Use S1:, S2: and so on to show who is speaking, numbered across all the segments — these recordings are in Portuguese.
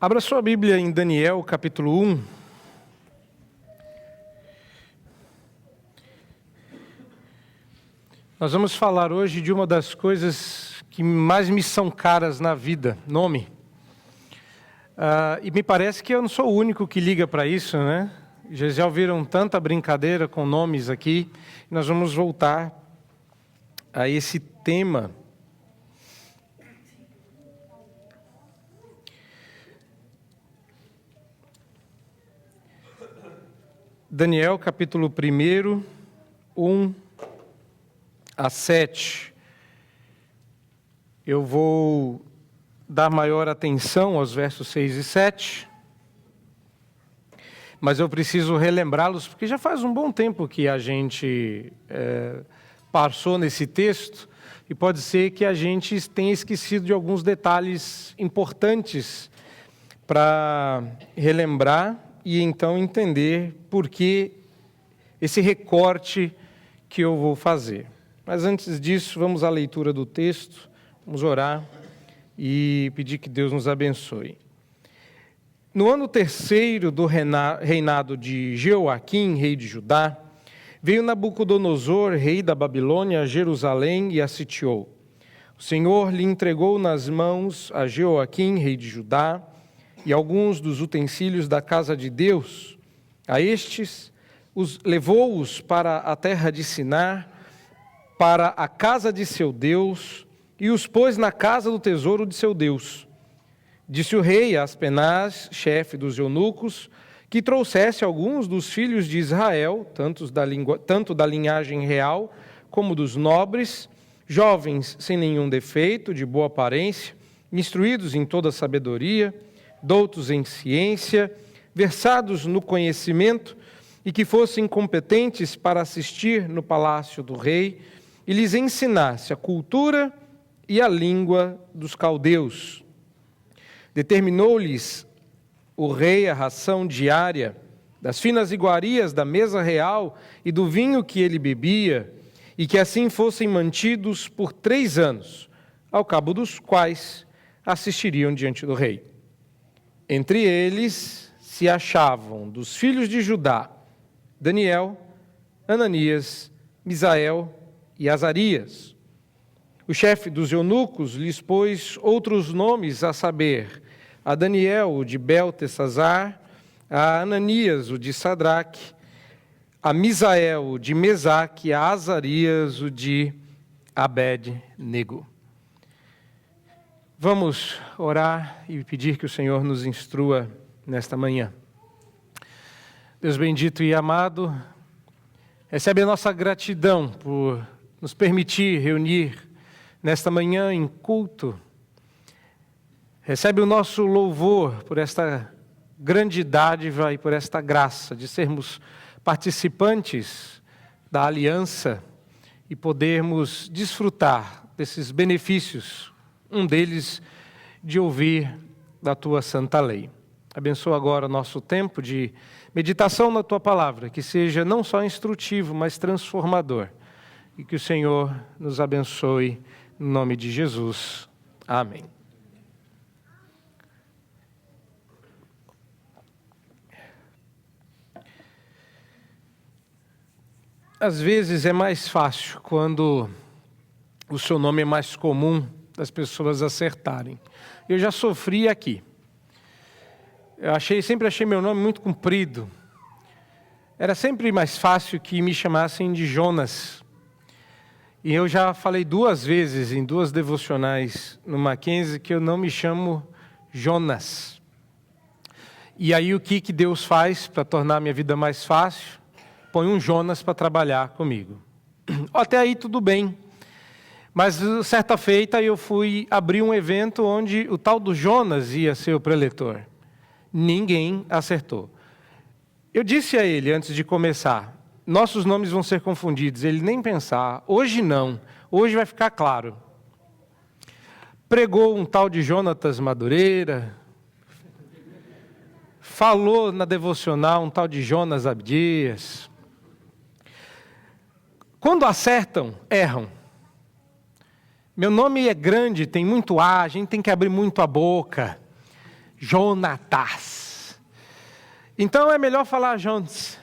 S1: Abra sua Bíblia em Daniel, capítulo 1. Nós vamos falar hoje de uma das coisas que mais me são caras na vida, nome. E me parece que eu não sou o único que liga para isso, né? Já ouviram tanta brincadeira com nomes aqui. Nós vamos voltar a esse tema. Daniel, capítulo 1, 1 a 7. Eu vou dar maior atenção aos versos 6 e 7, mas eu preciso relembrá-los, porque já faz um bom tempo que a gente passou nesse texto, e pode ser que a gente tenha esquecido de alguns detalhes importantes para relembrar e então entender por que esse recorte que eu vou fazer. Mas antes disso, vamos à leitura do texto, vamos orar e pedir que Deus nos abençoe. No ano 3º do reinado de Jeoaquim, rei de Judá, veio Nabucodonosor, rei da Babilônia, a Jerusalém e a sitiou. O Senhor lhe entregou nas mãos a Jeoaquim, rei de Judá, e alguns dos utensílios da casa de Deus. A estes levou-os para a terra de Sinar, para a casa de seu Deus, e os pôs na casa do tesouro de seu Deus. Disse o rei a Aspenaz, chefe dos eunucos, que trouxesse alguns dos filhos de Israel, tanto da linhagem real como dos nobres, jovens sem nenhum defeito, de boa aparência, instruídos em toda sabedoria, doutos em ciência, versados no conhecimento, e que fossem competentes para assistir no palácio do rei, e lhes ensinasse a cultura e a língua dos caldeus. Determinou-lhes o rei a ração diária das finas iguarias da mesa real e do vinho que ele bebia, e que assim fossem mantidos por 3 anos, ao cabo dos quais assistiriam diante do rei. Entre eles se achavam dos filhos de Judá, Daniel, Ananias, Misael e Azarias. O chefe dos eunucos lhes pôs outros nomes, a saber, a Daniel, o de Beltesazar, a Ananias, o de Sadraque, a Misael, o de Mesaque, a Azarias, o de Abed-nego. Vamos orar e pedir que o Senhor nos instrua nesta manhã. Deus bendito e amado, recebe a nossa gratidão por nos permitir reunir nesta manhã em culto. Recebe o nosso louvor por esta grande dádiva e por esta graça de sermos participantes da aliança e podermos desfrutar desses benefícios, um deles de ouvir da Tua santa lei. Abençoa agora o nosso tempo de meditação na Tua palavra, que seja não só instrutivo, mas transformador. E que o Senhor nos abençoe, em nome de Jesus. Amém. Às vezes é mais fácil quando o seu nome é mais comum das pessoas acertarem. Eu já sofri aqui. Sempre achei meu nome muito comprido. Era sempre mais fácil que me chamassem de Jonas. E eu já falei 2 vezes em 2 devocionais no Mackenzie que eu não me chamo Jonas. E aí o que Deus faz para tornar a minha vida mais fácil? Põe um Jonas para trabalhar comigo. Até aí tudo bem. Mas certa feita eu fui abrir um evento onde o tal do Jonas ia ser o preletor. Ninguém acertou. Eu disse a ele antes de começar, nossos nomes vão ser confundidos. Ele nem pensar, hoje não, hoje vai ficar claro. Pregou um tal de Jonatas Madureira, falou na devocional um tal de Jonas Abdias. Quando acertam, erram. Meu nome é grande, tem muito A, a gente tem que abrir muito a boca. Jonatas. Então é melhor falar Jones.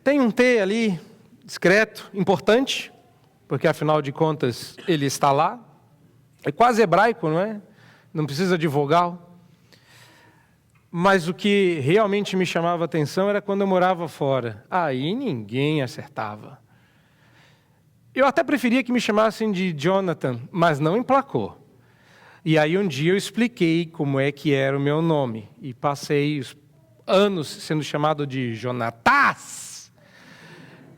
S1: Tem um T ali, discreto, importante, porque afinal de contas ele está lá. É quase hebraico, não é? Não precisa de vogal. Mas o que realmente me chamava a atenção era quando eu morava fora. Aí ninguém acertava. Eu até preferia que me chamassem de Jonathan, mas não emplacou. E aí um dia eu expliquei como é que era o meu nome. E passei os anos sendo chamado de Jonatas.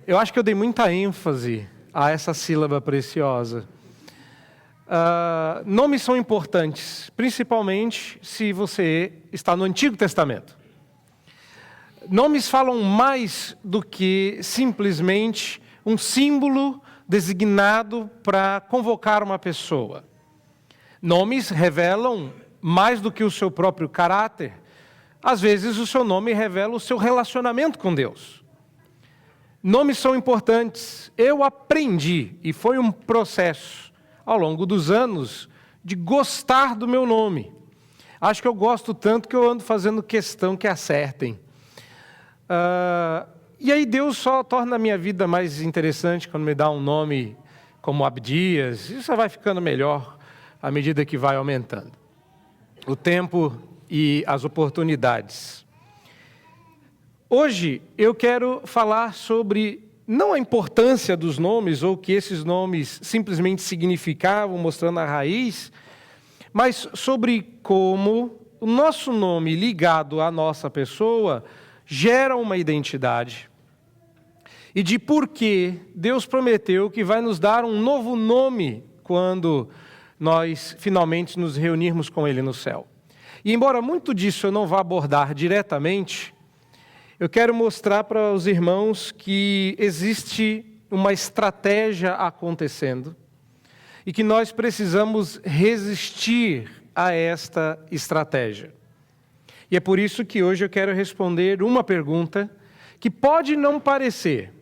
S1: Eu acho que eu dei muita ênfase a essa sílaba preciosa. Nomes são importantes, principalmente se você está no Antigo Testamento. Nomes falam mais do que simplesmente um símbolo designado para convocar uma pessoa. Nomes revelam mais do que o seu próprio caráter. Às vezes o seu nome revela o seu relacionamento com Deus. Nomes são importantes. Eu aprendi, e foi um processo ao longo dos anos, de gostar do meu nome. Acho que eu gosto tanto que eu ando fazendo questão que acertem. E aí Deus só torna a minha vida mais interessante quando me dá um nome como Abdias. Isso vai ficando melhor à medida que vai aumentando o tempo e as oportunidades. Hoje eu quero falar sobre não a importância dos nomes, ou que esses nomes simplesmente significavam, mostrando a raiz, mas sobre como o nosso nome ligado à nossa pessoa gera uma identidade. E de por que Deus prometeu que vai nos dar um novo nome quando nós finalmente nos reunirmos com Ele no céu. E embora muito disso eu não vá abordar diretamente, eu quero mostrar para os irmãos que existe uma estratégia acontecendo e que nós precisamos resistir a esta estratégia. E é por isso que hoje eu quero responder uma pergunta que pode não parecer,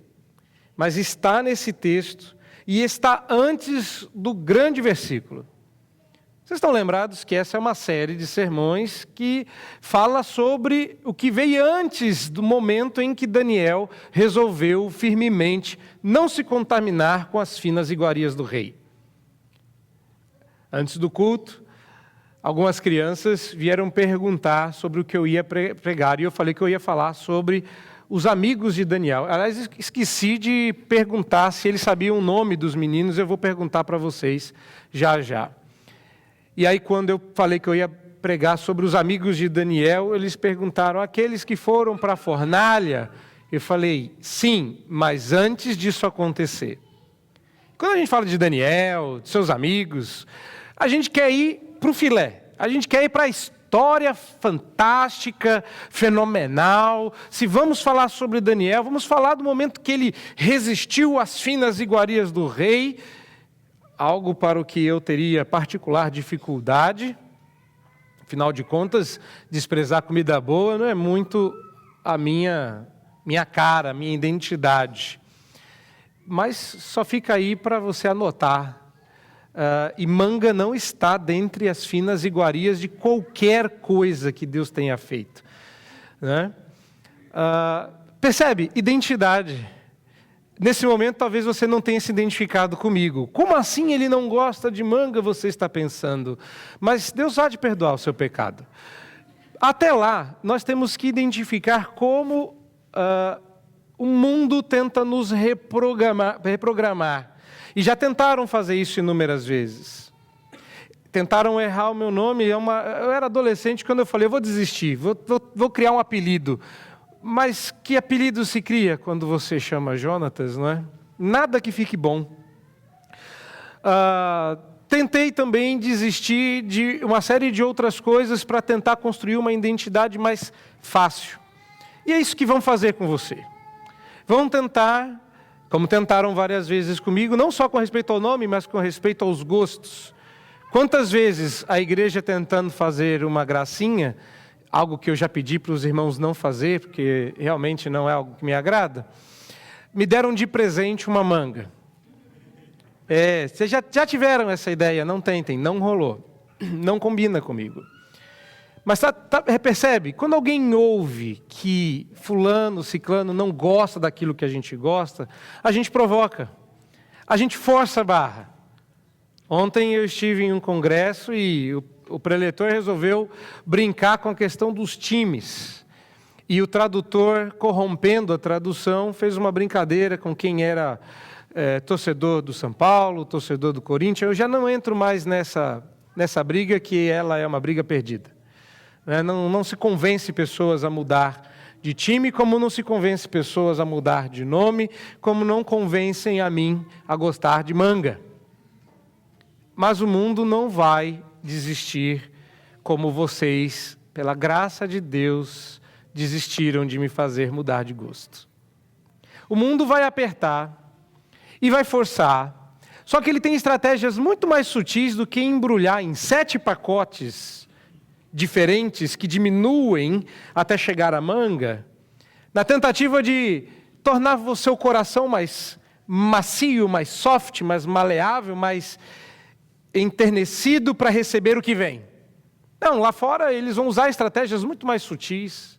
S1: mas está nesse texto e está antes do grande versículo. Vocês estão lembrados que essa é uma série de sermões que fala sobre o que veio antes do momento em que Daniel resolveu firmemente não se contaminar com as finas iguarias do rei. Antes do culto, algumas crianças vieram perguntar sobre o que eu ia pregar, e eu falei que eu ia falar sobre os amigos de Daniel. Aliás, esqueci de perguntar se eles sabiam o nome dos meninos, eu vou perguntar para vocês já. E aí, quando eu falei que eu ia pregar sobre os amigos de Daniel, eles perguntaram, aqueles que foram para a fornalha? Eu falei, sim, mas antes disso acontecer. Quando a gente fala de Daniel, de seus amigos, a gente quer ir para o filé, a gente quer ir para a história fantástica, fenomenal. Se vamos falar sobre Daniel, vamos falar do momento que ele resistiu às finas iguarias do rei, algo para o que eu teria particular dificuldade. Afinal de contas, desprezar comida boa não é muito a minha cara, a minha identidade. Mas só fica aí para você anotar. E manga não está dentre as finas iguarias de qualquer coisa que Deus tenha feito. Né? Percebe? Identidade. Nesse momento, talvez você não tenha se identificado comigo. Como assim ele não gosta de manga, você está pensando? Mas Deus há de perdoar o seu pecado. Até lá, nós temos que identificar como o mundo tenta nos reprogramar. E já tentaram fazer isso inúmeras vezes. Tentaram errar o meu nome. Eu era adolescente quando eu falei, eu vou desistir, vou criar um apelido. Mas que apelido se cria quando você chama Jonatas, não é? Nada que fique bom. Tentei também desistir de uma série de outras coisas para tentar construir uma identidade mais fácil. E é isso que vão fazer com você. Vão tentar, como tentaram várias vezes comigo, não só com respeito ao nome, mas com respeito aos gostos. Quantas vezes a igreja tentando fazer uma gracinha, algo que eu já pedi para os irmãos não fazer, porque realmente não é algo que me agrada, me deram de presente uma manga. Vocês já tiveram essa ideia, não tentem, não rolou, não combina comigo. Mas percebe? Quando alguém ouve que fulano, ciclano não gosta daquilo que a gente gosta, a gente provoca, a gente força a barra. Ontem eu estive em um congresso e o preletor resolveu brincar com a questão dos times. E o tradutor, corrompendo a tradução, fez uma brincadeira com quem era torcedor do São Paulo, torcedor do Corinthians. Eu já não entro mais nessa briga, que ela é uma briga perdida. Não se convence pessoas a mudar de time, como não se convence pessoas a mudar de nome, como não convencem a mim a gostar de manga. Mas o mundo não vai desistir como vocês, pela graça de Deus, desistiram de me fazer mudar de gosto. O mundo vai apertar e vai forçar, só que ele tem estratégias muito mais sutis do que embrulhar em 7 pacotes diferentes que diminuem até chegar à manga, na tentativa de tornar o seu coração mais macio, mais soft, mais maleável, mais enternecido para receber o que vem. Não, lá fora eles vão usar estratégias muito mais sutis,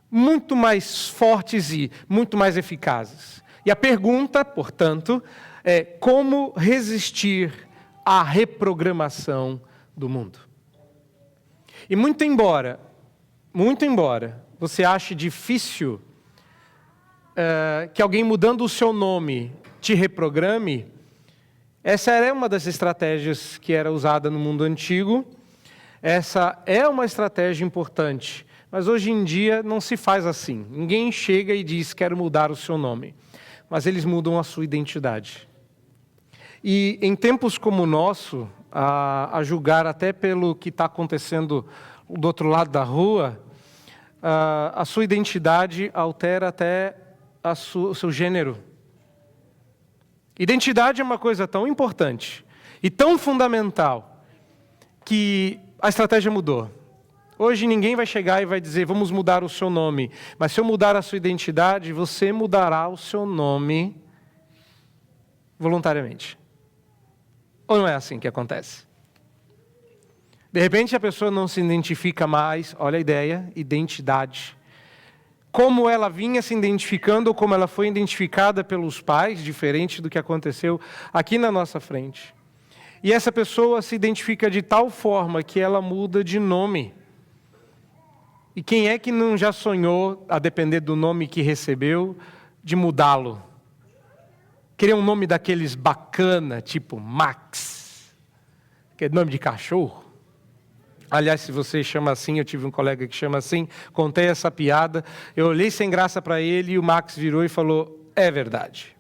S1: muito mais fortes e muito mais eficazes. E a pergunta, portanto, é como resistir à reprogramação do mundo. E muito embora você ache difícil que alguém mudando o seu nome te reprograme, essa era uma das estratégias que era usada no mundo antigo. Essa é uma estratégia importante, mas hoje em dia não se faz assim. Ninguém chega e diz, quero mudar o seu nome, mas eles mudam a sua identidade. E em tempos como o nosso, a julgar até pelo que está acontecendo do outro lado da rua, a sua identidade altera até o seu gênero. Identidade é uma coisa tão importante e tão fundamental que a estratégia mudou. Hoje ninguém vai chegar e vai dizer, vamos mudar o seu nome. Mas se eu mudar a sua identidade, você mudará o seu nome voluntariamente. Ou não é assim que acontece? De repente a pessoa não se identifica mais, olha a ideia, identidade. Como ela vinha se identificando ou como ela foi identificada pelos pais, diferente do que aconteceu aqui na nossa frente. E essa pessoa se identifica de tal forma que ela muda de nome. E quem é que não já sonhou, a depender do nome que recebeu, de mudá-lo? Queria um nome daqueles bacana, tipo Max, que é nome de cachorro. Aliás, se você chama assim, eu tive um colega que chama assim, contei essa piada, eu olhei sem graça para ele e o Max virou e falou, é verdade.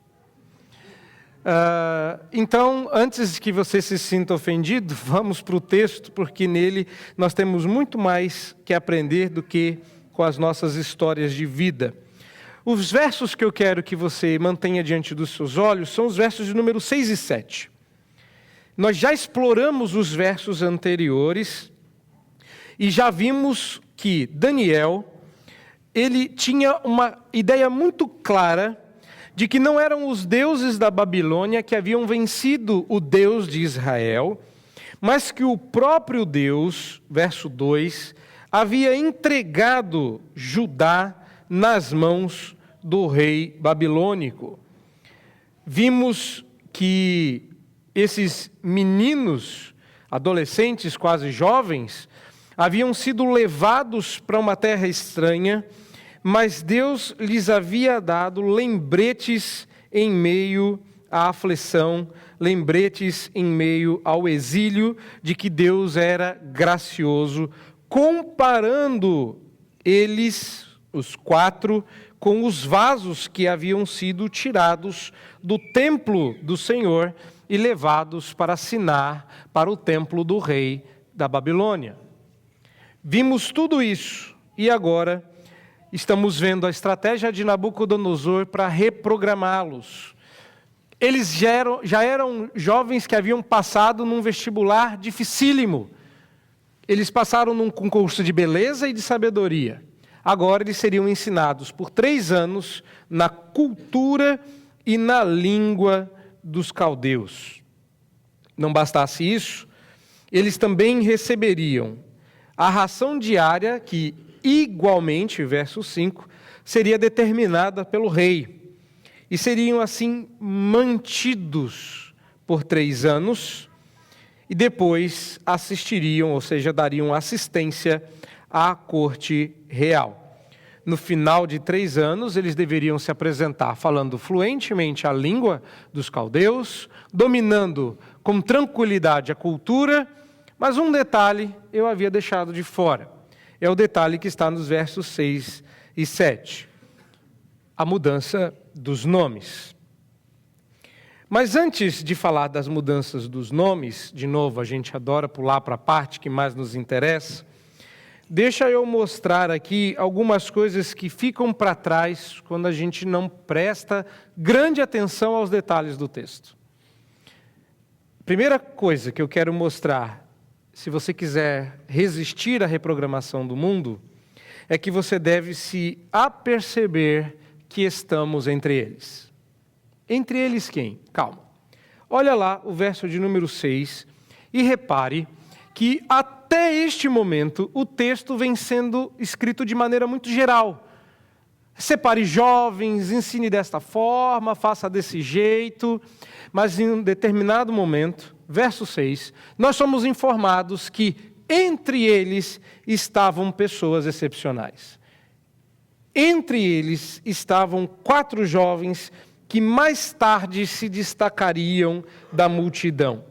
S1: Então, antes que você se sinta ofendido, vamos para o texto, porque nele nós temos muito mais que aprender do que com as nossas histórias de vida. Os versos que eu quero que você mantenha diante dos seus olhos são os versos de número 6 e 7. Nós já exploramos os versos anteriores e já vimos que Daniel, ele tinha uma ideia muito clara de que não eram os deuses da Babilônia que haviam vencido o Deus de Israel, mas que o próprio Deus, verso 2, havia entregado Judá nas mãos do rei babilônico. Vimos que esses meninos, adolescentes, quase jovens, haviam sido levados para uma terra estranha, mas Deus lhes havia dado lembretes em meio à aflição, lembretes em meio ao exílio, de que Deus era gracioso, comparando eles, os 4, com os vasos que haviam sido tirados do templo do Senhor e levados para Sinar, para o templo do rei da Babilônia. Vimos tudo isso e agora estamos vendo a estratégia de Nabucodonosor para reprogramá-los. Eles já eram jovens que haviam passado num vestibular dificílimo. Eles passaram num concurso de beleza e de sabedoria. Agora eles seriam ensinados por 3 anos na cultura e na língua dos caldeus. Não bastasse isso, eles também receberiam a ração diária, que igualmente, verso 5, seria determinada pelo rei. E seriam assim mantidos por 3 anos, e depois assistiriam, ou seja, dariam assistência à corte real. No final de 3 anos, eles deveriam se apresentar falando fluentemente a língua dos caldeus, dominando com tranquilidade a cultura, mas um detalhe eu havia deixado de fora. É o detalhe que está nos versos 6 e 7. A mudança dos nomes. Mas antes de falar das mudanças dos nomes, de novo, a gente adora pular para a parte que mais nos interessa, deixa eu mostrar aqui algumas coisas que ficam para trás quando a gente não presta grande atenção aos detalhes do texto. Primeira coisa que eu quero mostrar, se você quiser resistir à reprogramação do mundo, é que você deve se aperceber que estamos entre eles. Entre eles quem? Calma. Olha lá o verso de número 6 e repare que até este momento o texto vem sendo escrito de maneira muito geral. Separe jovens, ensine desta forma, faça desse jeito, mas em um determinado momento, verso 6, nós somos informados que entre eles estavam pessoas excepcionais. Entre eles estavam 4 jovens que mais tarde se destacariam da multidão.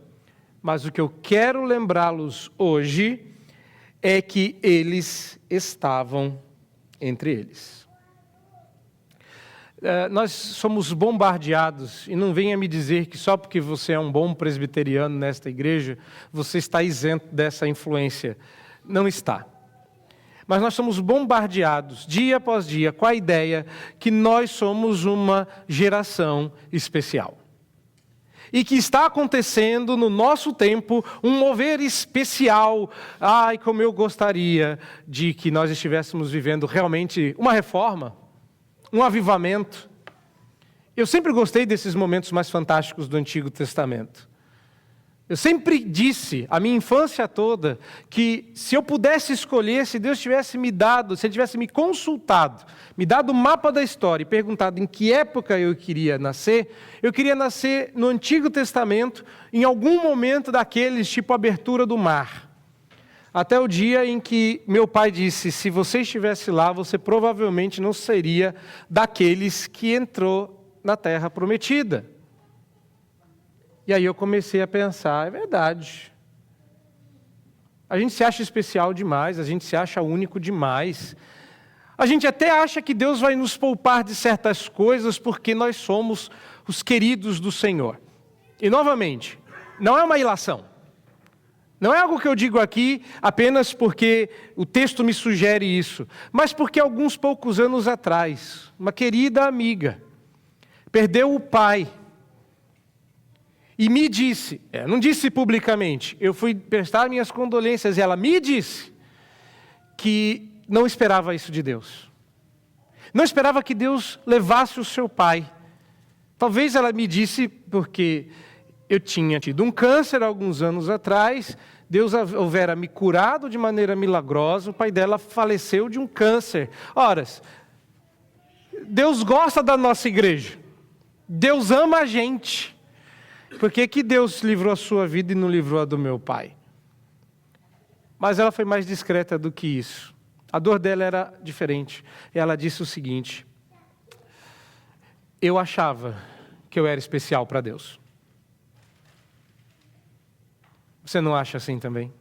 S1: Mas o que eu quero lembrá-los hoje é que eles estavam entre eles. Nós somos bombardeados, e não venha me dizer que só porque você é um bom presbiteriano nesta igreja, você está isento dessa influência. Não está. Mas nós somos bombardeados, dia após dia, com a ideia que nós somos uma geração especial. E que está acontecendo no nosso tempo um mover especial. Ai, como eu gostaria de que nós estivéssemos vivendo realmente uma reforma, um avivamento. Eu sempre gostei desses momentos mais fantásticos do Antigo Testamento. Eu sempre disse, a minha infância toda, que se eu pudesse escolher, se Deus tivesse me dado, se Ele tivesse me consultado, me dado o mapa da história e perguntado em que época eu queria nascer no Antigo Testamento, em algum momento daqueles, tipo abertura do mar. Até o dia em que meu pai disse, se você estivesse lá, você provavelmente não seria daqueles que entrou na terra prometida. E aí eu comecei a pensar, é verdade. A gente se acha especial demais, a gente se acha único demais. A gente até acha que Deus vai nos poupar de certas coisas porque nós somos os queridos do Senhor. E novamente, não é uma ilação. Não é algo que eu digo aqui apenas porque o texto me sugere isso, mas porque alguns poucos anos atrás, uma querida amiga perdeu o pai e me disse, não disse publicamente, eu fui prestar minhas condolências e ela me disse que não esperava isso de Deus. Não esperava que Deus levasse o seu pai. Talvez ela me disse porque eu tinha tido um câncer há alguns anos atrás, Deus houvera me curado de maneira milagrosa, o pai dela faleceu de um câncer. Ora, Deus gosta da nossa igreja, Deus ama a gente. Por que Deus livrou a sua vida e não livrou a do meu pai? Mas ela foi mais discreta do que isso. A dor dela era diferente. Ela disse o seguinte: eu achava que eu era especial para Deus. Você não acha assim também?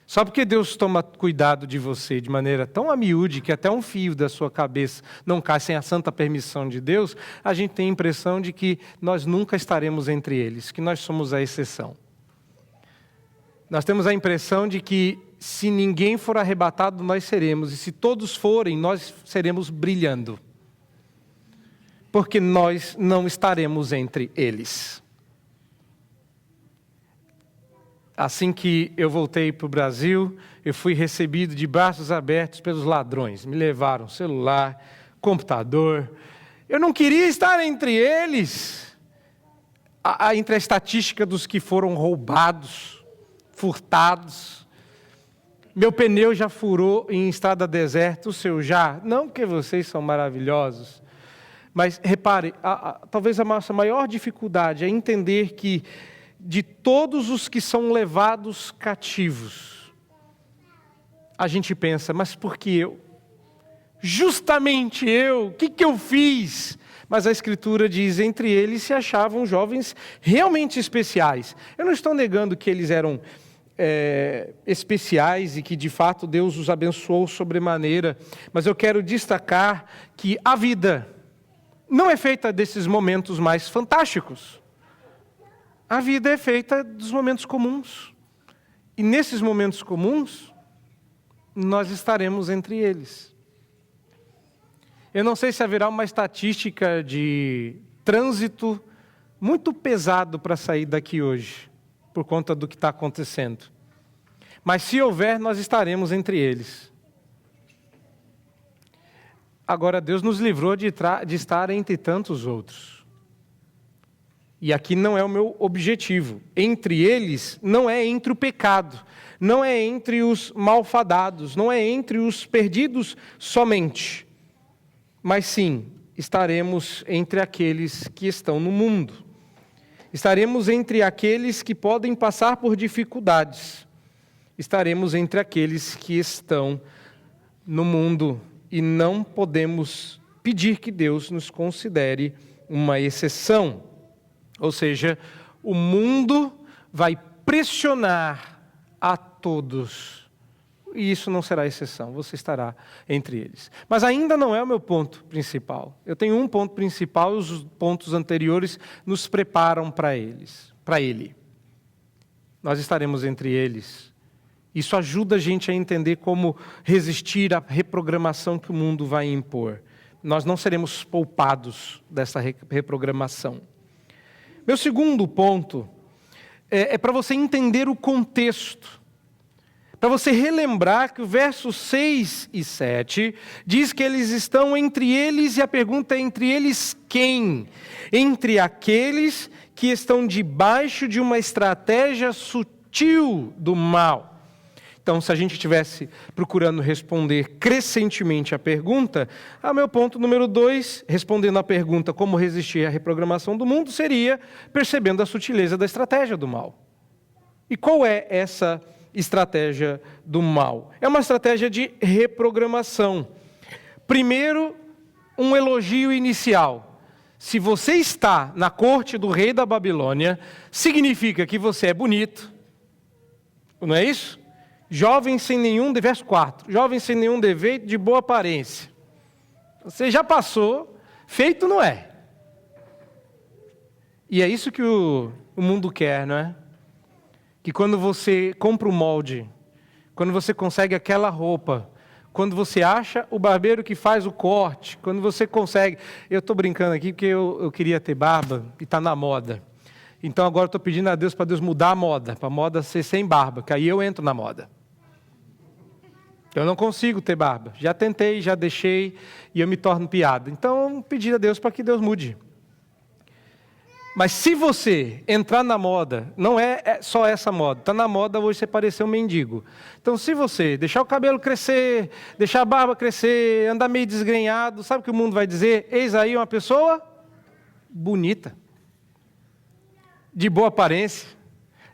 S1: Só porque Deus toma cuidado de você de maneira tão a miúde que até um fio da sua cabeça não cai sem a santa permissão de Deus, a gente tem a impressão de que nós nunca estaremos entre eles, que nós somos a exceção. Nós temos a impressão de que se ninguém for arrebatado, nós seremos, e se todos forem, nós seremos brilhando. Porque nós não estaremos entre eles. Assim que eu voltei para o Brasil, eu fui recebido de braços abertos pelos ladrões. Me levaram celular, computador. Eu não queria estar entre eles. Entre a estatística dos que foram roubados, furtados. Meu pneu já furou em estrada deserta, o seu já? Não porque vocês são maravilhosos. Mas repare, talvez a nossa maior dificuldade é entender que de todos os que são levados cativos, a gente pensa, mas por que eu? Justamente eu, o que eu fiz? Mas a Escritura diz, entre eles se achavam jovens realmente especiais. Eu não estou negando que eles eram especiais e que de fato Deus os abençoou sobremaneira, mas eu quero destacar que a vida não é feita desses momentos mais fantásticos. A vida é feita dos momentos comuns. E nesses momentos comuns, nós estaremos entre eles. Eu não sei se haverá uma estatística de trânsito muito pesado para sair daqui hoje, por conta do que está acontecendo. Mas se houver, nós estaremos entre eles. Agora, Deus nos livrou de estar entre tantos outros. E aqui não é o meu objetivo. Entre eles, não é entre o pecado, não é entre os malfadados, não é entre os perdidos somente. Mas sim, estaremos entre aqueles que estão no mundo. Estaremos entre aqueles que podem passar por dificuldades. Estaremos entre aqueles que estão no mundo e não podemos pedir que Deus nos considere uma exceção. Ou seja, o mundo vai pressionar a todos. E isso não será exceção, você estará entre eles. Mas ainda não é o meu ponto principal. Eu tenho um ponto principal e os pontos anteriores nos preparam para ele. Nós estaremos entre eles. Isso ajuda a gente a entender como resistir à reprogramação que o mundo vai impor. Nós não seremos poupados dessa reprogramação. Meu segundo ponto é para você entender o contexto. Para você relembrar que o verso 6 e 7 diz que eles estão entre eles, e a pergunta é: entre eles quem? Entre aqueles que estão debaixo de uma estratégia sutil do mal. Então, se a gente estivesse procurando responder crescentemente a pergunta, meu ponto número 2, respondendo à pergunta como resistir à reprogramação do mundo, seria percebendo a sutileza da estratégia do mal. E qual é essa estratégia do mal? É uma estratégia de reprogramação. Primeiro, um elogio inicial. Se você está na corte do rei da Babilônia, significa que você é bonito. Não é isso? Jovem sem nenhum defeito, verso 4. Jovem sem nenhum defeito, de boa aparência. Você já passou, feito não é. E é isso que o mundo quer, não é? Que quando você compra o molde, quando você consegue aquela roupa, quando você acha o barbeiro que faz o corte, quando você consegue... Eu estou brincando aqui porque eu queria ter barba e está na moda. Então agora estou pedindo a Deus para Deus mudar a moda, para a moda ser sem barba, que aí eu entro na moda. Eu não consigo ter barba. Já tentei, já deixei e eu me torno piada. Então pedir a Deus para que Deus mude. Mas se você entrar na moda, não é só essa moda. Está na moda hoje você parecer um mendigo. Então se você deixar o cabelo crescer, deixar a barba crescer, andar meio desgrenhado, sabe o que o mundo vai dizer? Eis aí uma pessoa bonita, de boa aparência.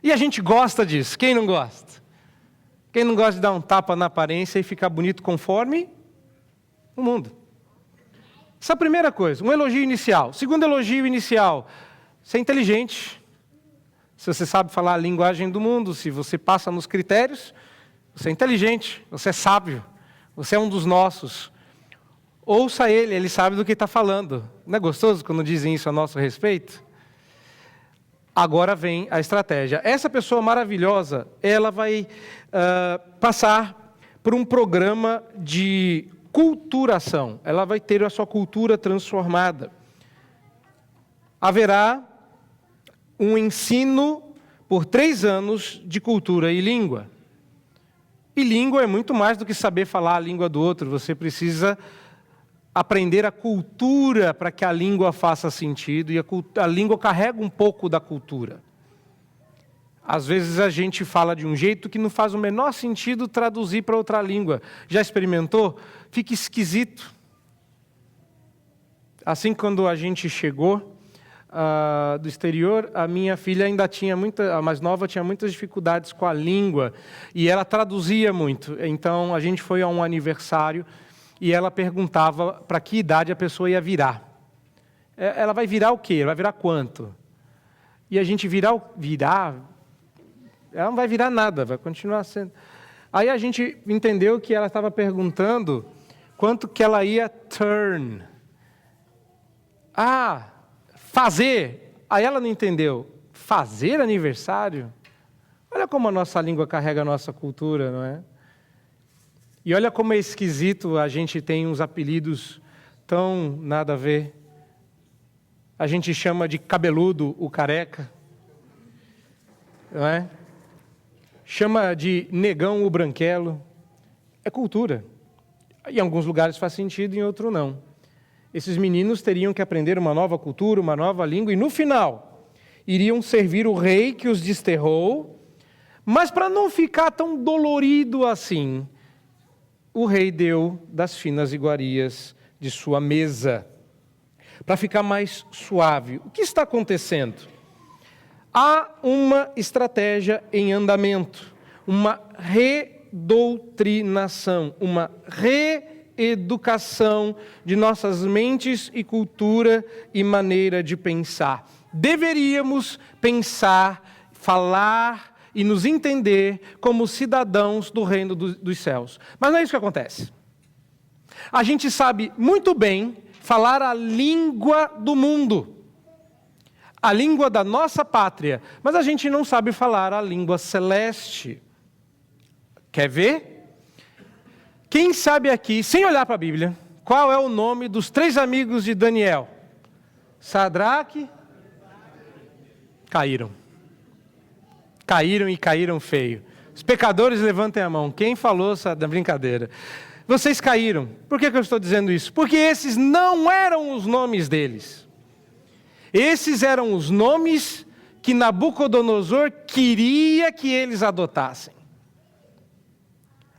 S1: E a gente gosta disso. Quem não gosta? Quem não gosta de dar um tapa na aparência e ficar bonito conforme o mundo? Essa é a primeira coisa, um elogio inicial. Segundo elogio inicial, você é inteligente. Se você sabe falar a linguagem do mundo, se você passa nos critérios, você é inteligente, você é sábio, você é um dos nossos. Ouça ele sabe do que está falando. Não é gostoso quando dizem isso a nosso respeito? Agora vem a estratégia. Essa pessoa maravilhosa, ela vai passar por um programa de culturação. Ela vai ter a sua cultura transformada. Haverá um ensino por 3 anos de cultura e língua. E língua é muito mais do que saber falar a língua do outro. Você precisa aprender a cultura para que a língua faça sentido, e a língua carrega um pouco da cultura. Às vezes a gente fala de um jeito que não faz o menor sentido traduzir para outra língua. Já experimentou? Fica esquisito. Assim, quando a gente chegou do exterior, a minha filha ainda a mais nova, tinha muitas dificuldades com a língua. E ela traduzia muito. Então, a gente foi a um aniversário e ela perguntava para que idade a pessoa ia virar. Ela vai virar o quê? Ela vai virar quanto? E a gente virar... Ela não vai virar nada, vai continuar sendo. Aí a gente entendeu que ela estava perguntando quanto que ela ia turn. Fazer. Aí ela não entendeu. Fazer aniversário? Olha como a nossa língua carrega a nossa cultura, não é? E olha como é esquisito, a gente tem uns apelidos tão nada a ver. A gente chama de cabeludo o careca, não é? Chama de negão o branquelo. É cultura. Em alguns lugares faz sentido, em outros não. Esses meninos teriam que aprender uma nova cultura, uma nova língua, e no final iriam servir o rei que os desterrou, mas para não ficar tão dolorido assim, o rei deu das finas iguarias de sua mesa, para ficar mais suave. O que está acontecendo? Há uma estratégia em andamento, uma redoutrinação, uma reeducação de nossas mentes e cultura e maneira de pensar. Deveríamos pensar, falar e nos entender como cidadãos do reino dos céus. Mas não é isso que acontece. A gente sabe muito bem falar a língua do mundo, a língua da nossa pátria, mas a gente não sabe falar a língua celeste. Quer ver? Quem sabe aqui, sem olhar para a Bíblia, qual é o nome dos 3 amigos de Daniel? Sadraque? Caíram. Caíram e caíram feio. Os pecadores levantem a mão. Quem falou essa brincadeira? Vocês caíram. Por que eu estou dizendo isso? Porque esses não eram os nomes deles. Esses eram os nomes que Nabucodonosor queria que eles adotassem.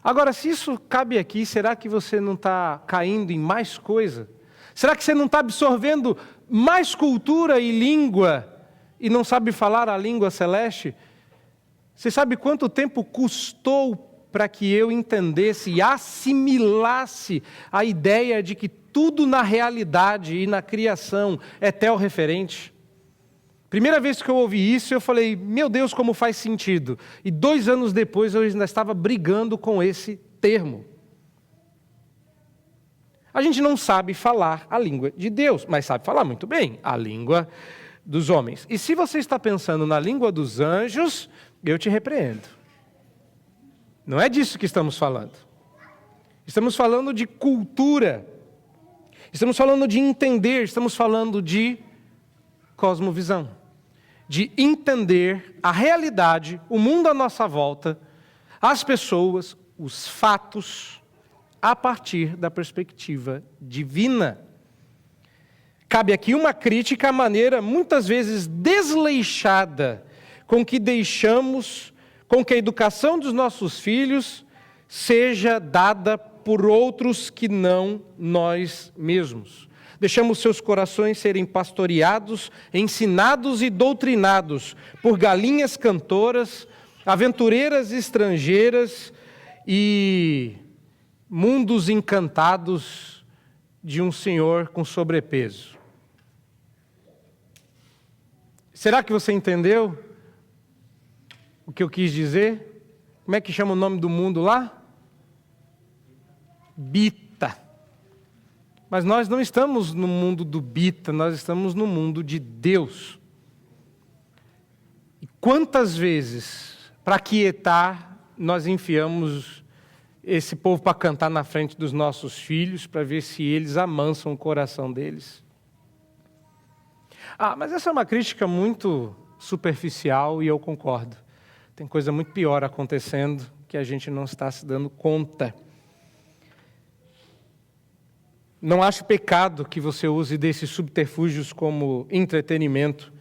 S1: Agora, se isso cabe aqui, será que você não está caindo em mais coisa? Será que você não está absorvendo mais cultura e língua e não sabe falar a língua celeste? Você sabe quanto tempo custou para que eu entendesse e assimilasse a ideia de que tudo na realidade e na criação é tel-referente? Primeira vez que eu ouvi isso, eu falei, meu Deus, como faz sentido. E 2 anos depois eu ainda estava brigando com esse termo. A gente não sabe falar a língua de Deus, mas sabe falar muito bem a língua dos homens. E se você está pensando na língua dos anjos, eu te repreendo. Não é disso que estamos falando. Estamos falando de cultura. Estamos falando de entender, estamos falando de cosmovisão. De entender a realidade, o mundo à nossa volta, as pessoas, os fatos, a partir da perspectiva divina. Cabe aqui uma crítica à maneira, muitas vezes desleixada, com que deixamos com que a educação dos nossos filhos seja dada por outros que não nós mesmos. Deixamos seus corações serem pastoreados, ensinados e doutrinados por galinhas cantoras, aventureiras estrangeiras e mundos encantados de um senhor com sobrepeso. Será que você entendeu o que eu quis dizer? Como é que chama o nome do mundo lá? Bita. Mas nós não estamos no mundo do Bita, nós estamos no mundo de Deus. E quantas vezes, para quietar, nós enfiamos esse povo para cantar na frente dos nossos filhos, para ver se eles amansam o coração deles? Mas essa é uma crítica muito superficial e eu concordo. Tem coisa muito pior acontecendo que a gente não está se dando conta. Não acho pecado que você use desses subterfúgios como entretenimento.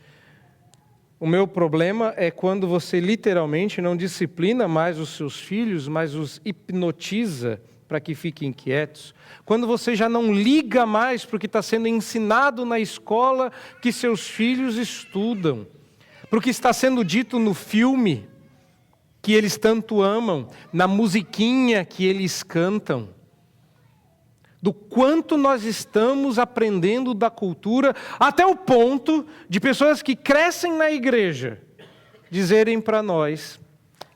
S1: O meu problema é quando você literalmente não disciplina mais os seus filhos, mas os hipnotiza para que fiquem quietos. Quando você já não liga mais para o que está sendo ensinado na escola que seus filhos estudam, para o que está sendo dito no filme que eles tanto amam, na musiquinha que eles cantam. Do quanto nós estamos aprendendo da cultura, até o ponto de pessoas que crescem na igreja dizerem para nós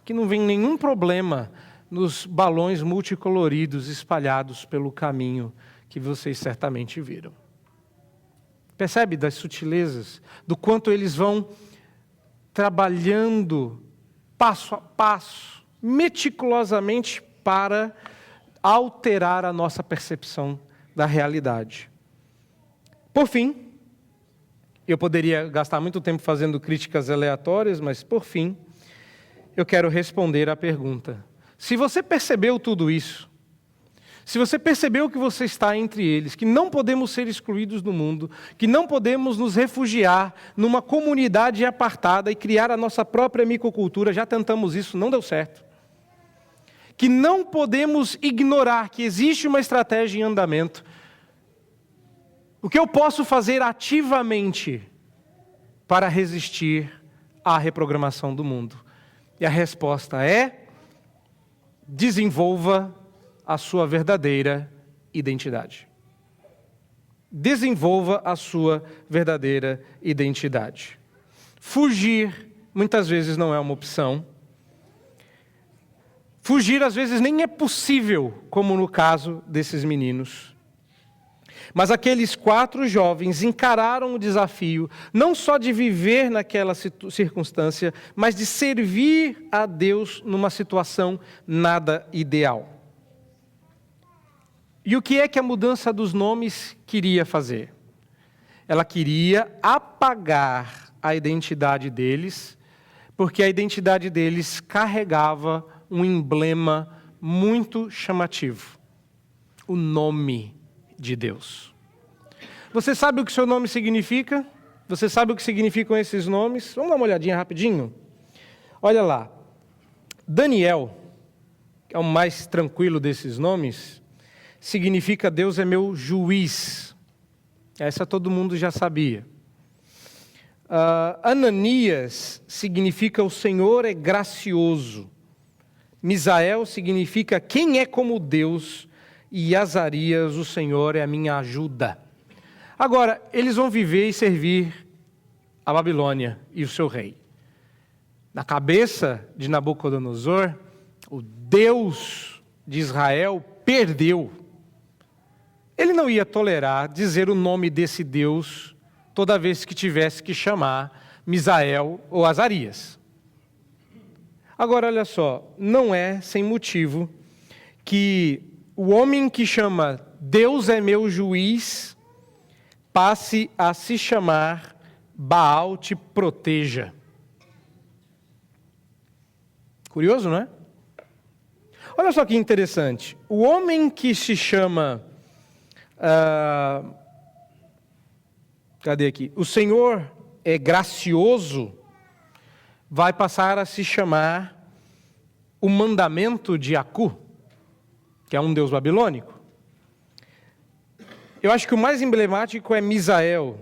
S1: que não vem nenhum problema nos balões multicoloridos espalhados pelo caminho que vocês certamente viram. Percebe das sutilezas, do quanto eles vão trabalhando passo a passo, meticulosamente para alterar a nossa percepção da realidade. Por fim, eu poderia gastar muito tempo fazendo críticas aleatórias, mas por fim, eu quero responder à pergunta: se você percebeu tudo isso, se você percebeu que você está entre eles, que não podemos ser excluídos do mundo, que não podemos nos refugiar numa comunidade apartada e criar a nossa própria microcultura, já tentamos isso, não deu certo. Que não podemos ignorar que existe uma estratégia em andamento. O que eu posso fazer ativamente para resistir à reprogramação do mundo? E a resposta é: desenvolva a sua verdadeira identidade. Desenvolva a sua verdadeira identidade. Fugir muitas vezes não é uma opção. Fugir às vezes nem é possível, como no caso desses meninos. Mas aqueles 4 jovens encararam o desafio, não só de viver naquela circunstância, mas de servir a Deus numa situação nada ideal. E o que é que a mudança dos nomes queria fazer? Ela queria apagar a identidade deles, porque a identidade deles carregava um emblema muito chamativo: o nome de Deus. Você sabe o que seu nome significa? Você sabe o que significam esses nomes? Vamos dar uma olhadinha rapidinho? Olha lá. Daniel, que é o mais tranquilo desses nomes, significa Deus é meu juiz. Essa todo mundo já sabia. Ananias significa o Senhor é gracioso. Misael significa quem é como Deus, e Azarias, o Senhor é a minha ajuda. Agora, eles vão viver e servir a Babilônia e o seu rei. Na cabeça de Nabucodonosor, o Deus de Israel perdeu. Ele não ia tolerar dizer o nome desse Deus toda vez que tivesse que chamar Misael ou Azarias. Agora, olha só, não é sem motivo que o homem que chama Deus é meu juiz passe a se chamar Baal te proteja. Curioso, não é? Olha só que interessante. O homem que se chama... cadê aqui? O Senhor é gracioso, vai passar a se chamar o mandamento de Acu, que é um deus babilônico. Eu acho que o mais emblemático é Misael.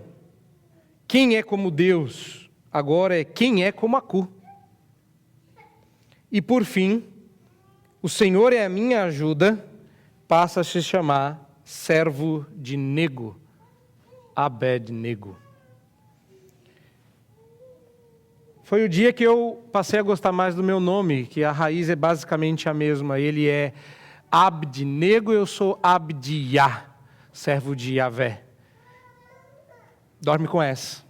S1: Quem é como Deus? Agora é quem é como Acu. E por fim, o Senhor é a minha ajuda, passa a se chamar servo de Nego, Abed-Nego. Foi o dia que eu passei a gostar mais do meu nome, que a raiz é basicamente a mesma. Ele é Abed-Nego, eu sou Abdiá, servo de Yahvé. Dorme com essa.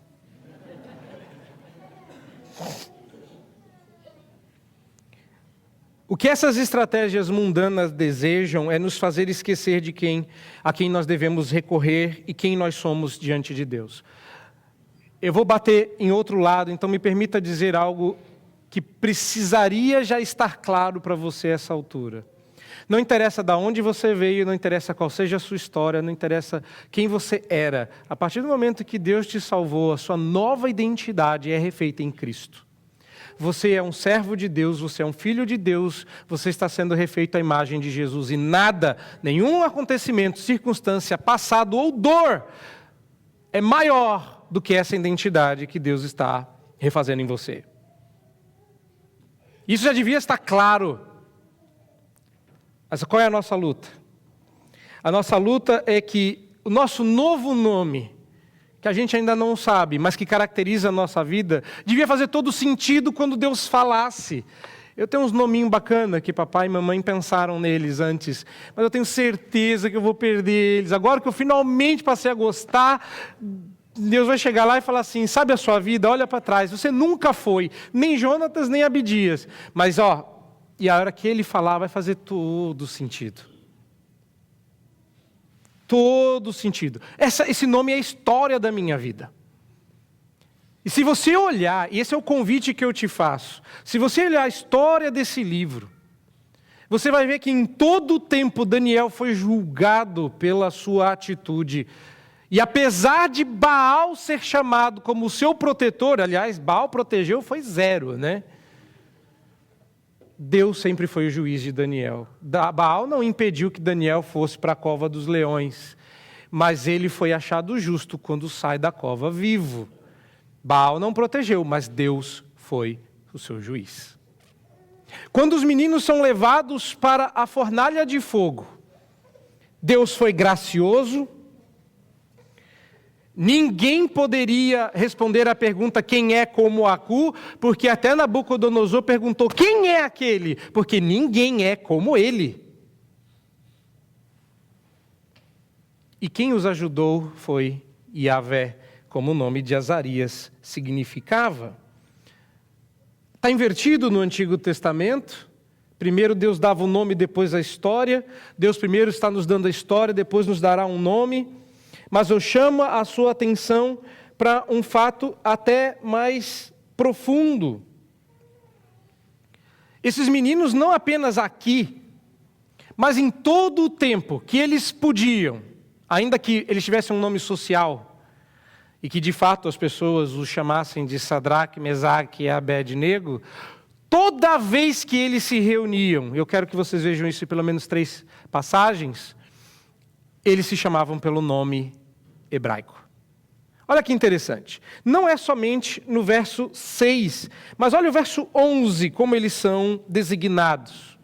S1: O que essas estratégias mundanas desejam é nos fazer esquecer de a quem nós devemos recorrer e quem nós somos diante de Deus. Eu vou bater em outro lado, então me permita dizer algo que precisaria já estar claro para você a essa altura. Não interessa de onde você veio, não interessa qual seja a sua história, não interessa quem você era. A partir do momento que Deus te salvou, a sua nova identidade é refeita em Cristo. Você é um servo de Deus, você é um filho de Deus, você está sendo refeito à imagem de Jesus. E nada, nenhum acontecimento, circunstância, passado ou dor é maior do que essa identidade que Deus está refazendo em você. Isso já devia estar claro. Mas qual é a nossa luta? A nossa luta é que o nosso novo nome, que a gente ainda não sabe, mas que caracteriza a nossa vida, devia fazer todo sentido quando Deus falasse. Eu tenho uns nominhos bacanas que papai e mamãe pensaram neles antes, mas eu tenho certeza que eu vou perder eles. Agora que eu finalmente passei a gostar, Deus vai chegar lá e falar assim, sabe a sua vida? Olha para trás, você nunca foi, nem Jonatas, nem Abdias. Mas e a hora que ele falar vai fazer todo sentido. Todo sentido. Esse nome é a história da minha vida. E se você olhar, e esse é o convite que eu te faço, se você olhar a história desse livro, você vai ver que em todo o tempo Daniel foi julgado pela sua atitude. E apesar de Baal ser chamado como seu protetor, aliás, Baal protegeu foi 0, né? Deus sempre foi o juiz de Daniel. Baal não impediu que Daniel fosse para a cova dos leões, mas ele foi achado justo quando sai da cova vivo. Baal não protegeu, mas Deus foi o seu juiz. Quando os meninos são levados para a fornalha de fogo, Deus foi gracioso. Ninguém poderia responder a pergunta quem é como Acu, porque até Nabucodonosor perguntou quem é aquele, porque ninguém é como ele. E quem os ajudou foi Yahvé, como o nome de Azarias significava. Está invertido no Antigo Testamento. Primeiro Deus dava o nome, depois a história. Deus primeiro está nos dando a história, depois nos dará um nome. Mas eu chamo a sua atenção para um fato até mais profundo. Esses meninos não apenas aqui, mas em todo o tempo que eles podiam, ainda que eles tivessem um nome social, e que de fato as pessoas os chamassem de Sadraque, Mesaque e Abed-nego, toda vez que eles se reuniam, eu quero que vocês vejam isso em pelo menos 3 passagens, eles se chamavam pelo nome hebraico. Olha que interessante. Não é somente no verso 6, mas olha o verso 11, como eles são designados.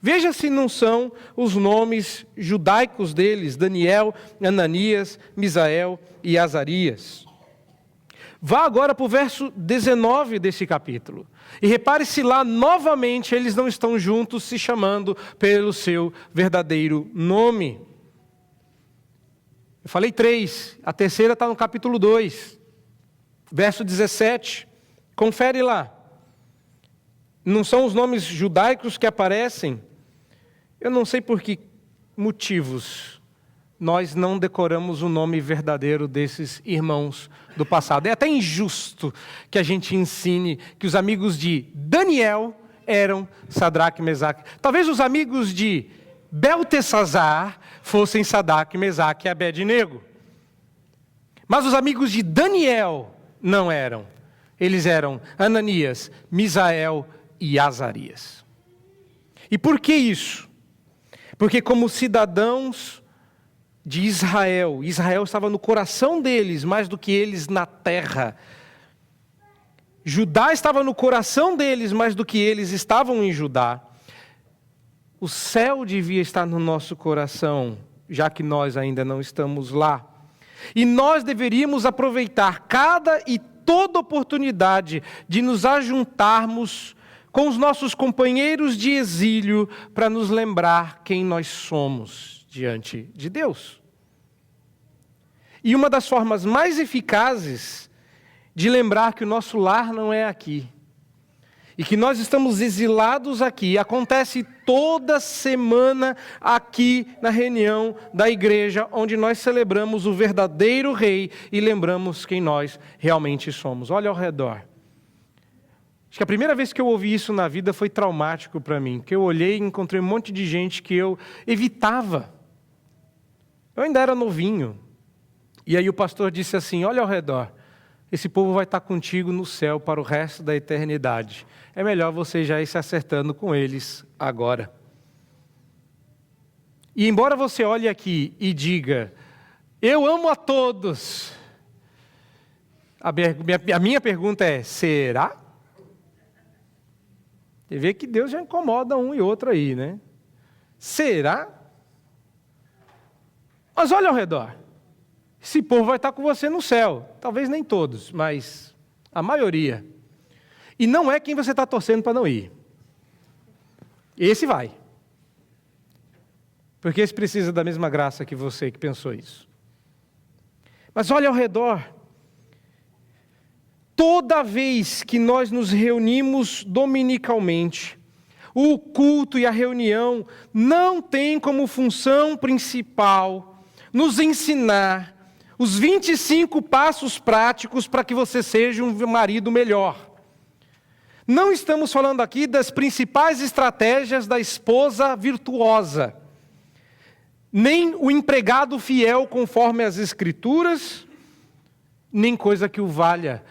S1: Veja se não são os nomes judaicos deles, Daniel, Ananias, Misael e Azarias. Vá agora para o verso 19 desse capítulo. E repare se lá novamente eles não estão juntos se chamando pelo seu verdadeiro nome. Eu falei 3, a terceira está no capítulo 2, verso 17. Confere lá. Não são os nomes judaicos que aparecem? Eu não sei por que motivos nós não decoramos o nome verdadeiro desses irmãos do passado. É até injusto que a gente ensine que os amigos de Daniel eram Sadraque, Mesaque. Talvez os amigos de Beltesazar fossem Sadraque, Mesaque e Abed-nego. Mas os amigos de Daniel não eram. Eles eram Ananias, Misael e Azarias. E por que isso? Porque como cidadãos de Israel, Israel estava no coração deles mais do que eles na terra. Judá estava no coração deles mais do que eles estavam em Judá. O céu devia estar no nosso coração, já que nós ainda não estamos lá. E nós deveríamos aproveitar cada e toda oportunidade de nos ajuntarmos com os nossos companheiros de exílio para nos lembrar quem nós somos diante de Deus. E uma das formas mais eficazes de lembrar que o nosso lar não é aqui, e que nós estamos exilados aqui, acontece toda semana aqui na reunião da igreja, onde nós celebramos o verdadeiro rei e lembramos quem nós realmente somos. Olha ao redor. Acho que a primeira vez que eu ouvi isso na vida foi traumático para mim, que eu olhei e encontrei um monte de gente que eu evitava. Eu ainda era novinho. E aí o pastor disse assim, olha ao redor, esse povo vai estar contigo no céu para o resto da eternidade. É melhor você já ir se acertando com eles agora. E embora você olhe aqui e diga, eu amo a todos, a minha pergunta é, será? Você vê que Deus já incomoda um e outro aí, né? Será? Mas olha ao redor. Esse povo vai estar com você no céu. Talvez nem todos, mas a maioria. E não é quem você está torcendo para não ir. Esse vai. Porque esse precisa da mesma graça que você que pensou isso. Mas olha ao redor. Toda vez que nós nos reunimos dominicalmente, o culto e a reunião não tem como função principal nos ensinar os 25 passos práticos para que você seja um marido melhor. Não estamos falando aqui das principais estratégias da esposa virtuosa, nem o empregado fiel conforme as Escrituras, nem coisa que o valha.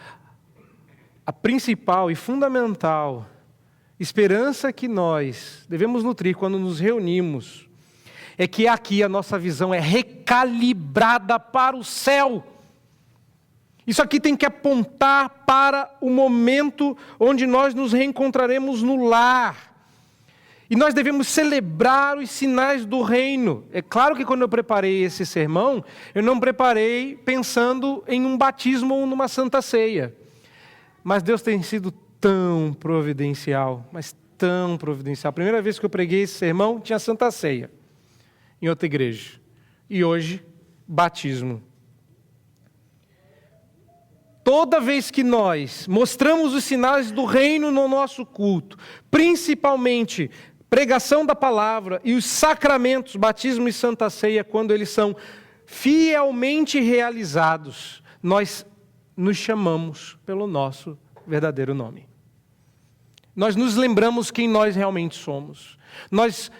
S1: A principal e fundamental esperança que nós devemos nutrir quando nos reunimos é que aqui a nossa visão é recalibrada para o céu. Isso aqui tem que apontar para o momento onde nós nos reencontraremos no lar. E nós devemos celebrar os sinais do reino. É claro que quando eu preparei esse sermão, eu não preparei pensando em um batismo ou numa santa ceia. Mas Deus tem sido tão providencial, mas tão providencial. A primeira vez que eu preguei esse sermão, tinha santa ceia em outra igreja. E hoje, batismo. Toda vez que nós mostramos os sinais do reino no nosso culto, principalmente pregação da palavra e os sacramentos, batismo e santa ceia, quando eles são fielmente realizados, nós nos chamamos pelo nosso verdadeiro nome. Nós nos lembramos quem nós realmente somos. Nós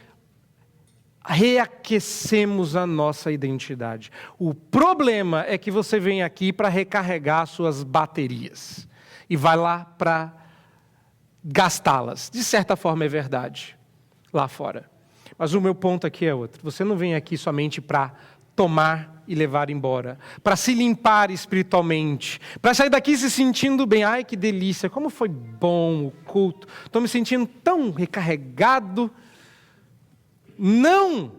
S1: reaquecemos a nossa identidade. O problema é que você vem aqui para recarregar suas baterias e vai lá para gastá-las. De certa forma é verdade, lá fora. Mas o meu ponto aqui é outro. Você não vem aqui somente para tomar e levar embora, para se limpar espiritualmente, para sair daqui se sentindo bem. Ai, que delícia, como foi bom o culto. Estou me sentindo tão recarregado. Não!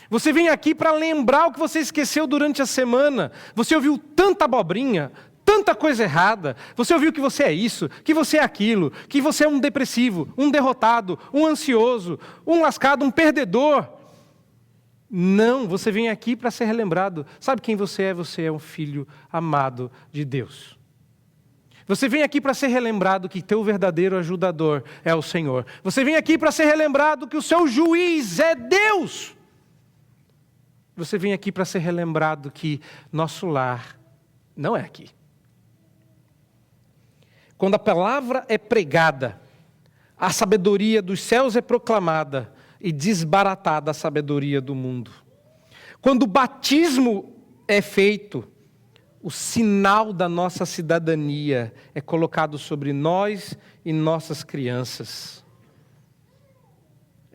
S1: Você vem aqui para lembrar o que você esqueceu durante a semana. Você ouviu tanta abobrinha, tanta coisa errada. Você ouviu que você é isso, que você é aquilo, que você é um depressivo, um derrotado, um ansioso, um lascado, um perdedor. Não, você vem aqui para ser relembrado. Sabe quem você é? Você é um filho amado de Deus. Você vem aqui para ser relembrado que teu verdadeiro ajudador é o Senhor. Você vem aqui para ser relembrado que o seu juiz é Deus. Você vem aqui para ser relembrado que nosso lar não é aqui. Quando a palavra é pregada, a sabedoria dos céus é proclamada e desbaratada a sabedoria do mundo. Quando o batismo é feito, o sinal da nossa cidadania é colocado sobre nós e nossas crianças.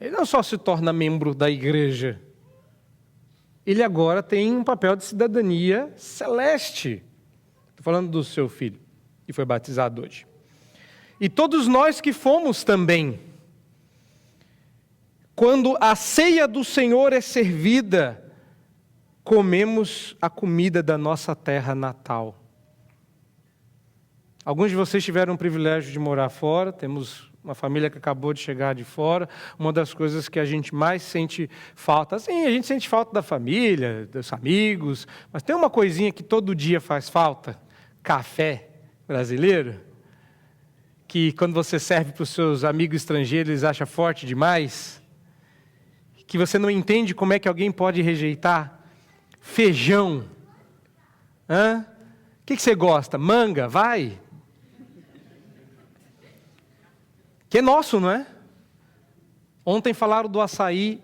S1: Ele não só se torna membro da igreja, ele agora tem um papel de cidadania celeste. Estou falando do seu filho, que foi batizado hoje. E todos nós que fomos também. Quando a ceia do Senhor é servida, comemos a comida da nossa terra natal. Alguns de vocês tiveram o privilégio de morar fora, temos uma família que acabou de chegar de fora. Uma das coisas que a gente mais sente falta, assim, a gente sente falta da família, dos amigos, mas tem uma coisinha que todo dia faz falta, café brasileiro, que quando você serve para os seus amigos estrangeiros, eles acham forte demais, que você não entende como é que alguém pode rejeitar. Feijão. O que você gosta? Manga? Vai. que é nosso, não é? Ontem falaram do açaí.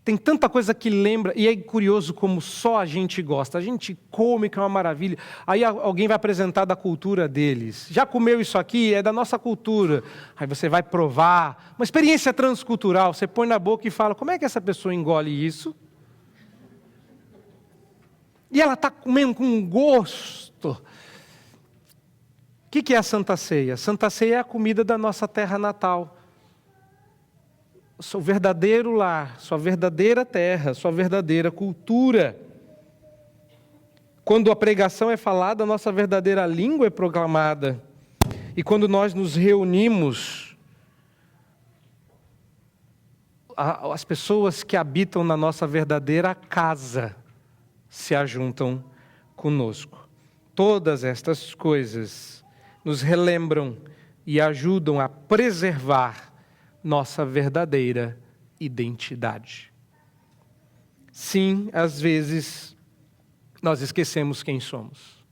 S1: Tem tanta coisa que lembra, e é curioso como só a gente gosta. A gente come, que é uma maravilha. Aí alguém vai apresentar da cultura deles. Já comeu isso aqui? É da nossa cultura. Aí você vai provar. Uma experiência transcultural. Você põe na boca e fala, como é que essa pessoa engole isso? E ela está comendo com gosto. O que é a Santa Ceia? A Santa Ceia é a comida da nossa terra natal. Seu verdadeiro lar, sua verdadeira terra, sua verdadeira cultura. Quando a pregação é falada, a nossa verdadeira língua é proclamada. E quando nós nos reunimos, as pessoas que habitam na nossa verdadeira casa se ajuntam conosco. Todas estas coisas nos relembram e ajudam a preservar nossa verdadeira identidade. Sim, às vezes, nós esquecemos quem somos.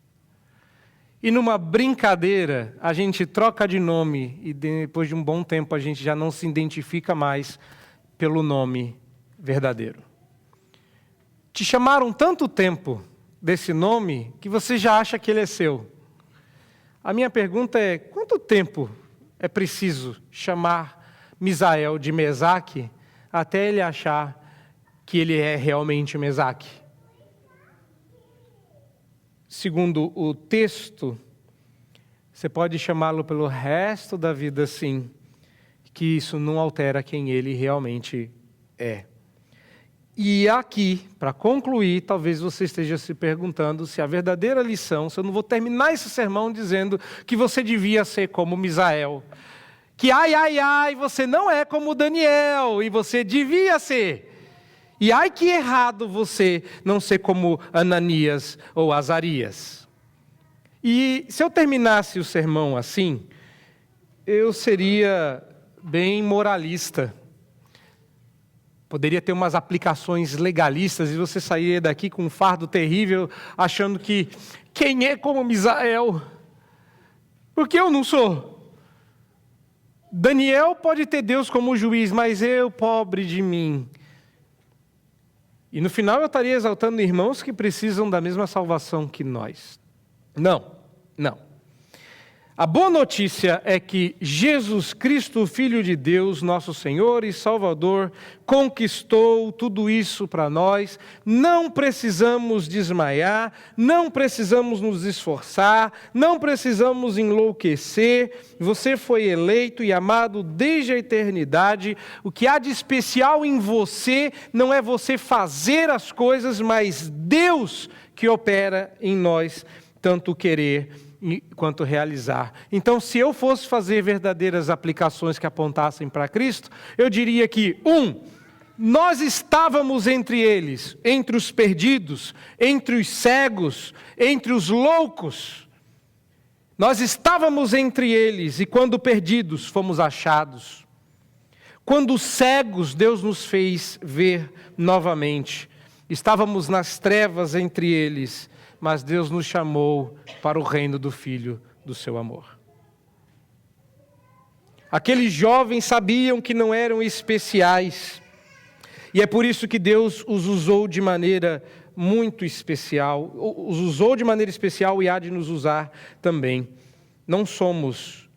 S1: E numa brincadeira, a gente troca de nome e depois de um bom tempo a gente já não se identifica mais pelo nome verdadeiro. Te chamaram tanto tempo desse nome que você já acha que ele é seu. A minha pergunta é, quanto tempo é preciso chamar Misael de Mesaque, até ele achar que ele é realmente Mesaque? Segundo o texto, você pode chamá-lo pelo resto da vida, sim, que isso não altera quem ele realmente é. E aqui, para concluir, talvez você esteja se perguntando se a verdadeira lição, se eu não vou terminar esse sermão dizendo que você devia ser como Misael, que ai, você não é como Daniel, e você devia ser. E ai que errado você não ser como Ananias ou Azarias. E se eu terminasse o sermão assim, eu seria bem moralista. Poderia ter umas aplicações legalistas e você sair daqui com um fardo terrível, achando que quem é como Misael? Porque eu não sou. Daniel pode ter Deus como juiz, mas eu, pobre de mim. E no final eu estaria exaltando irmãos que precisam da mesma salvação que nós. Não. A boa notícia é que Jesus Cristo, Filho de Deus, nosso Senhor e Salvador, conquistou tudo isso para nós. Não precisamos desmaiar, não precisamos nos esforçar, não precisamos enlouquecer. Você foi eleito e amado desde a eternidade. O que há de especial em você não é você fazer as coisas, mas Deus que opera em nós, tanto querer quanto realizar. Então, se eu fosse fazer verdadeiras aplicações que apontassem para Cristo, eu diria que, nós estávamos entre eles, entre os perdidos, entre os cegos, entre os loucos. Nós estávamos entre eles e quando perdidos fomos achados. Quando cegos, Deus nos fez ver novamente. Estávamos nas trevas entre eles, mas Deus nos chamou para o reino do Filho do seu amor. Aqueles jovens sabiam que não eram especiais, e é por isso que Deus os usou de maneira muito especial, os usou de maneira especial e há de nos usar também. Não somos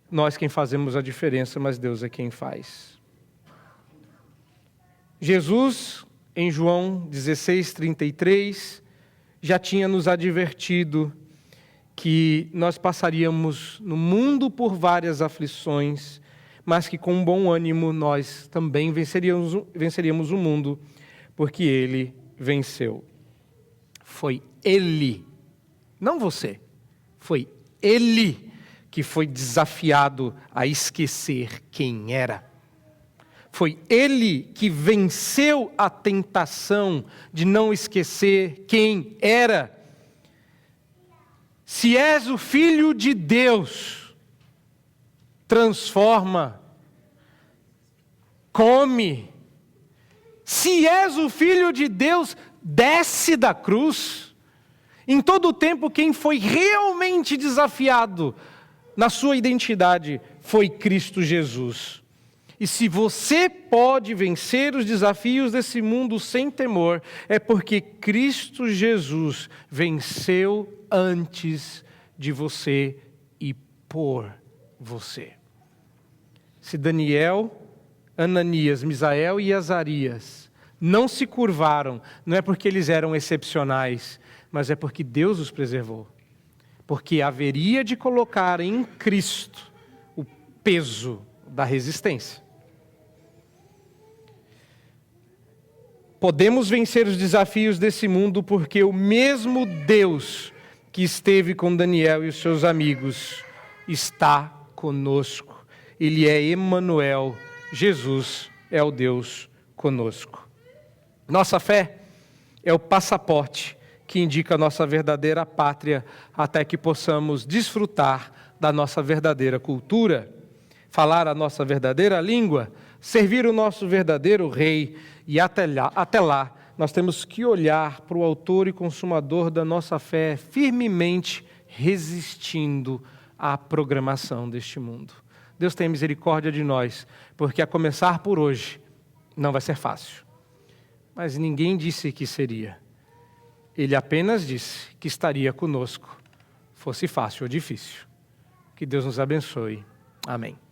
S1: nós quem fazemos a diferença, mas Deus é quem faz. Jesus, em João 16:33, já tinha nos advertido que nós passaríamos no mundo por várias aflições, mas que com bom ânimo nós também venceríamos o mundo, porque Ele venceu. Foi Ele, não você, foi Ele que foi desafiado a esquecer quem era. Foi Ele que venceu a tentação de não esquecer quem era. Se és o Filho de Deus, transforma, come. Se és o Filho de Deus, desce da cruz. Em todo o tempo, quem foi realmente desafiado na sua identidade foi Cristo Jesus. E se você pode vencer os desafios desse mundo sem temor, é porque Cristo Jesus venceu antes de você e por você. Se Daniel, Ananias, Misael e Azarias não se curvaram, não é porque eles eram excepcionais, mas é porque Deus os preservou. Porque haveria de colocar em Cristo o peso da resistência. Podemos vencer os desafios desse mundo porque o mesmo Deus que esteve com Daniel e os seus amigos está conosco. Ele é Emanuel, Jesus é o Deus conosco. Nossa fé é o passaporte que indica a nossa verdadeira pátria até que possamos desfrutar da nossa verdadeira cultura, falar a nossa verdadeira língua, servir o nosso verdadeiro rei e até lá nós temos que olhar para o autor e consumador da nossa fé firmemente resistindo à programação deste mundo. Deus tenha misericórdia de nós, porque a começar por hoje não vai ser fácil. Mas ninguém disse que seria. Ele apenas disse que estaria conosco, fosse fácil ou difícil. Que Deus nos abençoe. Amém.